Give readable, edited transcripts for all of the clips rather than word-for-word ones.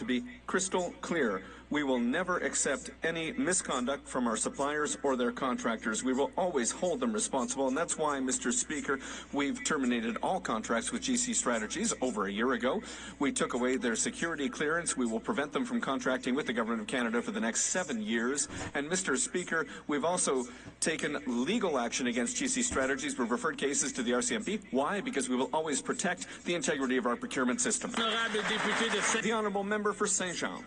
To be crystal clear, we will never accept any misconduct from our suppliers or their contractors. We will always hold them responsible, and that's why, Mr. Speaker, we've terminated all contracts with GC Strategies over a year ago. We took away their security clearance. We will prevent them from contracting with the Government of Canada for the next 7 years. And, Mr. Speaker, we've also taken legal action against GC Strategies. We've referred cases to the RCMP. Why? Because we will always protect the integrity of our procurement system. The Honourable Member for Saint-Jean.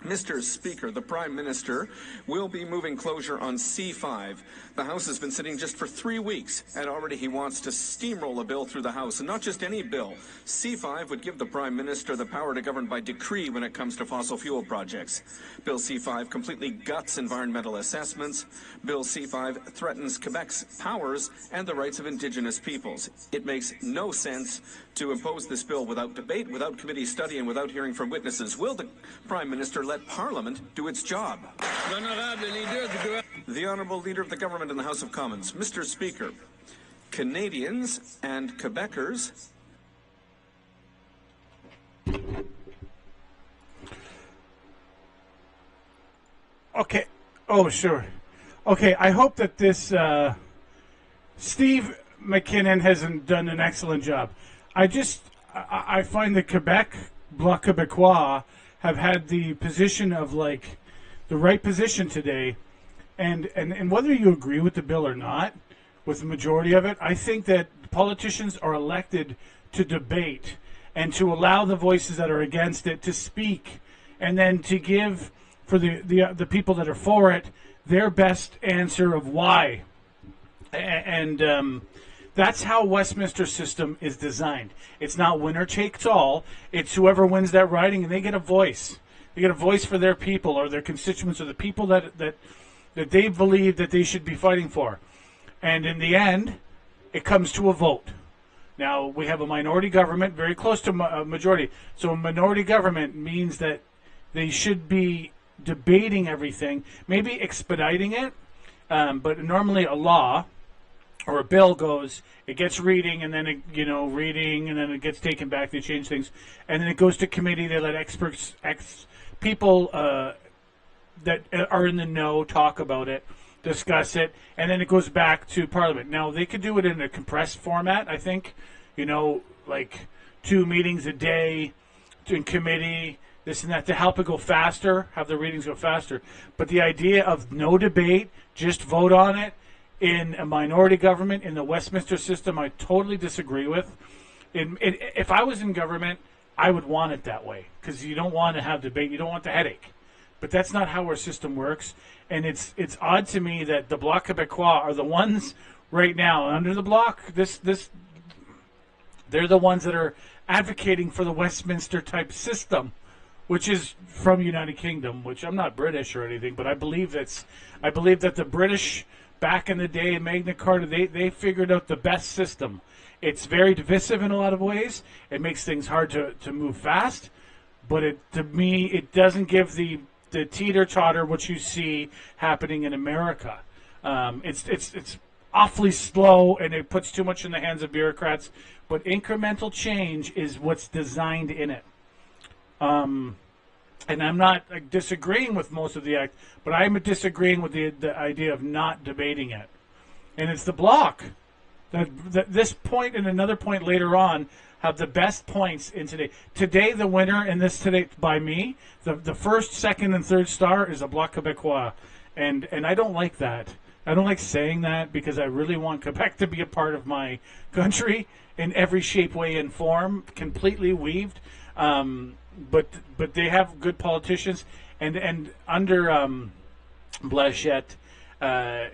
Mr. Speaker, the Prime Minister will be moving closure on C5. The House has been sitting just for 3 weeks, and already he wants to steamroll a bill through the House, and not just any bill. C5 would give the Prime Minister the power to govern by decree when it comes to fossil fuel projects. Bill C5 completely guts environmental assessments. Bill C5 threatens Quebec's powers and the rights of Indigenous peoples. It makes no sense to impose this bill without debate, without committee study, and without hearing from witnesses. Will the Prime Minister let Parliament do its job? The Honourable Leader of the Government in the House of Commons. Mr. Speaker, Canadians and Quebecers Okay. Oh, sure. Okay, I hope that this Steve McKinnon hasn't done an excellent job. I find that Quebec, Bloc Quebecois, have had the position of, like, the right position today. And whether you agree with the bill or not, with the majority of it, I think that politicians are elected to debate and to allow the voices that are against it to speak, and then to give for the people that are for it their best answer of why. And that's how Westminster system is designed. It's not winner takes all. It's whoever wins that riding, and they get a voice. They get a voice for their people or their constituents or the people that they believe that they should be fighting for. And in the end, it comes to a vote. Now, we have a minority government, very close to a majority. So a minority government means that they should be debating everything, maybe expediting it, but normally a law or a bill goes, it gets reading, and then reading, and then it gets taken back. They change things, and then it goes to committee. They let people that are in the know talk about it, discuss it, and then it goes back to Parliament. Now, they could do it in a compressed format, I think, like 2 meetings a day in committee, this and that, to help it go faster, have the readings go faster. But the idea of no debate, just vote on it, in a minority government, in the Westminster system, I totally disagree with. If I was in government, I would want it that way, because you don't want to have debate. You don't want the headache. But that's not how our system works. And it's odd to me that the Bloc Quebecois are the ones right now under the Bloc. They're the ones that are advocating for the Westminster type system, which is from United Kingdom. Which, I'm not British or anything, but I believe that the British back in the day in Magna Carta, they figured out the best system. It's very divisive in a lot of ways. It makes things hard to move fast, but to me it doesn't give the teeter-totter what you see happening in America. It's awfully slow, and it puts too much in the hands of bureaucrats, but incremental change is what's designed in it. And I'm not disagreeing with most of the act, but I'm disagreeing with the idea of not debating it. And it's the Bloc that this point and another point later on have the best points in today. Today, the winner in this today, by me, the first, second, and third star is a Bloc Quebecois. And I don't like that. I don't like saying that, because I really want Quebec to be a part of my country in every shape, way, and form, completely weaved. But they have good politicians, and under Blanchette,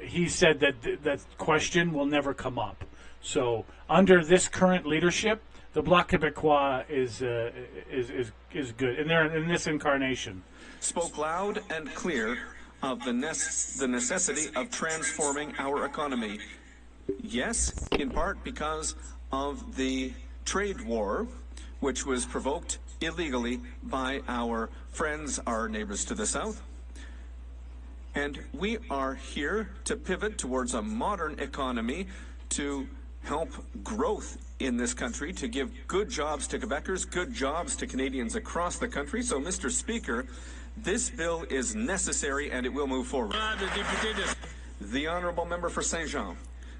he said that question will never come up. So under this current leadership, the Bloc Quebecois is good, and they're in this incarnation. Spoke loud and clear of the necessity of transforming our economy. Yes, in part because of the trade war, which was provoked illegally by our friends, our neighbors to the south. And we are here to pivot towards a modern economy, to help growth in this country, to give good jobs to Quebecers, good jobs to Canadians across the country. So, Mr. Speaker, this bill is necessary and it will move forward. The honourable member for Saint-Jean.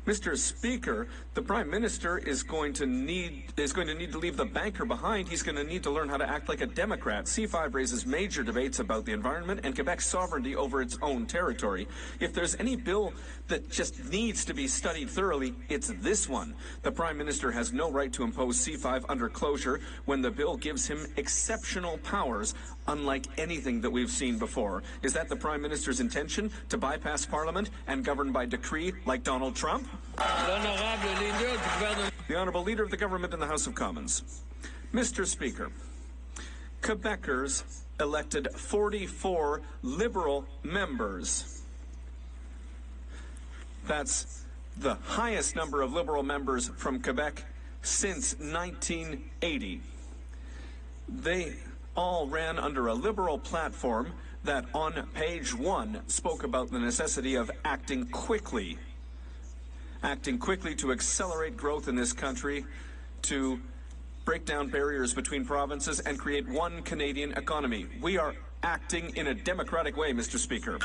Mr. Speaker, the Prime Minister is going to need to leave the banker behind. He's going to need to learn how to act like a Democrat. C5 raises major debates about the environment and Quebec's sovereignty over its own territory. If there's any bill that just needs to be studied thoroughly, it's this one. The Prime Minister has no right to impose C5 under closure when the bill gives him exceptional powers, unlike anything that we've seen before. Is that the Prime Minister's intention, to bypass Parliament and govern by decree like Donald Trump? The Honourable Leader of the Government in the House of Commons. Mr. Speaker, Quebecers elected 44 Liberal members. That's the highest number of Liberal members from Quebec since 1980. They all ran under a Liberal platform that on page 1 spoke about the necessity of acting quickly to accelerate growth in this country, to break down barriers between provinces and create one Canadian economy. We are acting in a democratic way, Mr. Speaker.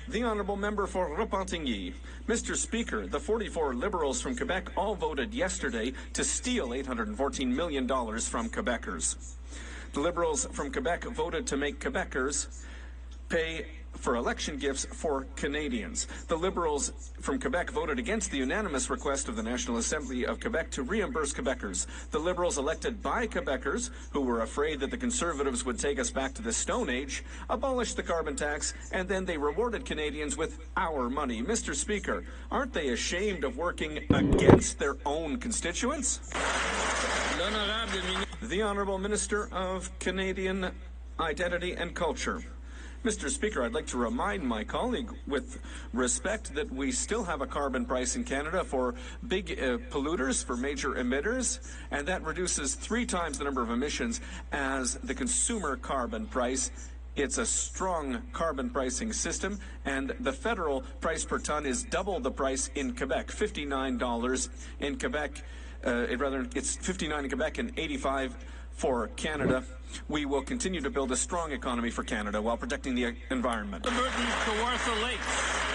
The Honourable Member for Repentigny. Mr. Speaker, the 44 Liberals from Quebec all voted yesterday to steal $814 million from Quebecers. The Liberals from Quebec voted to make Quebecers pay for election gifts for Canadians. The Liberals from Quebec voted against the unanimous request of the National Assembly of Quebec to reimburse Quebecers. The Liberals elected by Quebecers, who were afraid that the Conservatives would take us back to the Stone Age, abolished the carbon tax, and then they rewarded Canadians with our money. Mr. Speaker, aren't they ashamed of working against their own constituents? The Honourable Minister of Canadian Identity and Culture. Mr. Speaker, I'd like to remind my colleague with respect that we still have a carbon price in Canada for big polluters, for major emitters, and that reduces 3 times the number of emissions as the consumer carbon price. It's a strong carbon pricing system, and the federal price per ton is double the price in Quebec, $59 in Quebec. It's $59 in Quebec and $85 for Canada. We will continue to build a strong economy for Canada while protecting the environment. Kawartha Lakes.